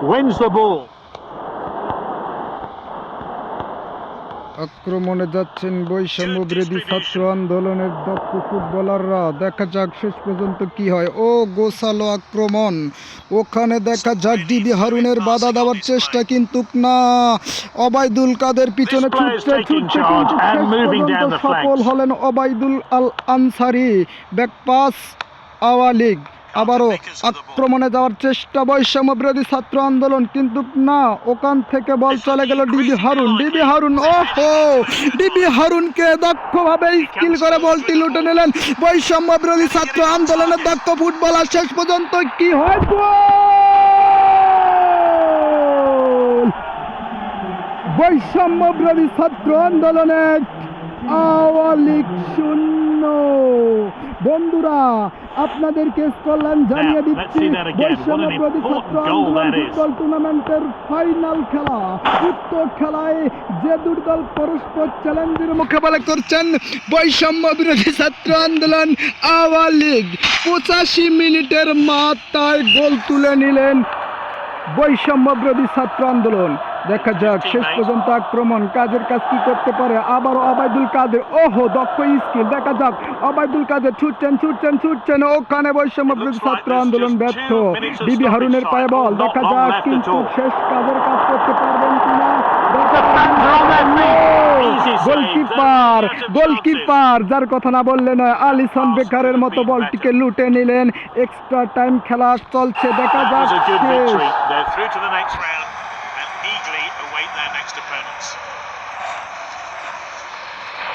wins the ball. আক্রমণে যাচ্ছেন বৈষম্য বিরোধী ছাত্র আন্দোলনের দক্ষ ফুটবলাররা। দেখা যাক শেষ পর্যন্ত কি হয়। ও গোছালো আক্রমণ, ওখানে দেখা যাক ডিবি হারুনের বাধা দেওয়ার চেষ্টা, কিন্তু না, ওবায়দুল কাদের পিছনে ছুটছে কিন্তু শেষ পর্যন্ত সফল হলেন ওবায়দুল আল আনসারি। ব্যাকপাস আওয়ালিগ, আবারও আক্রমণে যাওয়ার চেষ্টা বৈষম্য বিরোধী ছাত্র আন্দোলন, কিন্তু না, ওখান থেকে বল চলে গেল ডিবি হারুন। ওহো, ডিবি হারুনকে দক্ষভাবে স্কিল করে বলটি লুটে নিলেন বৈষম্য বিরোধী ছাত্র আন্দোলনের দক্ষ ফুটবলার। শেষ পর্যন্ত কি হয়? গোল! বৈষম্য বিরোধী ছাত্র আন্দোলনের আওয়ালিগ 0। বন্ধুরা, আপনাদেরকে স্কোরলাইন জানিয়ে দিচ্ছি। বৈষম্য বিরোধী ছাত্র আন্দোলন ফুটবল টুর্নামেন্টের ফাইনাল খেলা। উক্ত খেলায় যে দুটি দল পরস্পর চ্যালেঞ্জের মোকাবেলা করছেন, বৈষম্য বিরোধী ছাত্র আন্দোলন আওয়ালিগ 85 মিনিটের মাথায় গোল তুলে নিলেন বৈষম্য বিরোধী ছাত্র আন্দোলন। দেখা যাক শেষ পর্যন্ত আক্রমণ কাজের কাজ কি করতে পারে। আবারও ওবায়দুল কাদের, ওহো, দক্ষ স্কিল। দেখা যাক ওবায়দুল কাদের ছুটছেন, ওখানে বৈষম্য বিরোধী ছাত্র আন্দোলন ব্যর্থ। ডিবি হারুনের পায়ে বল, দেখা যাক কিন্তু শেষ কাজের কাজ করতে পারবেন কিনা। গোলকিপার যার কথা না বললে নয়, আলিসন বেকারের মতো বলটিকে লুটে নিলেন। এক্সট্রা টাইম খেলা চলছে, দেখা যাক শেষ।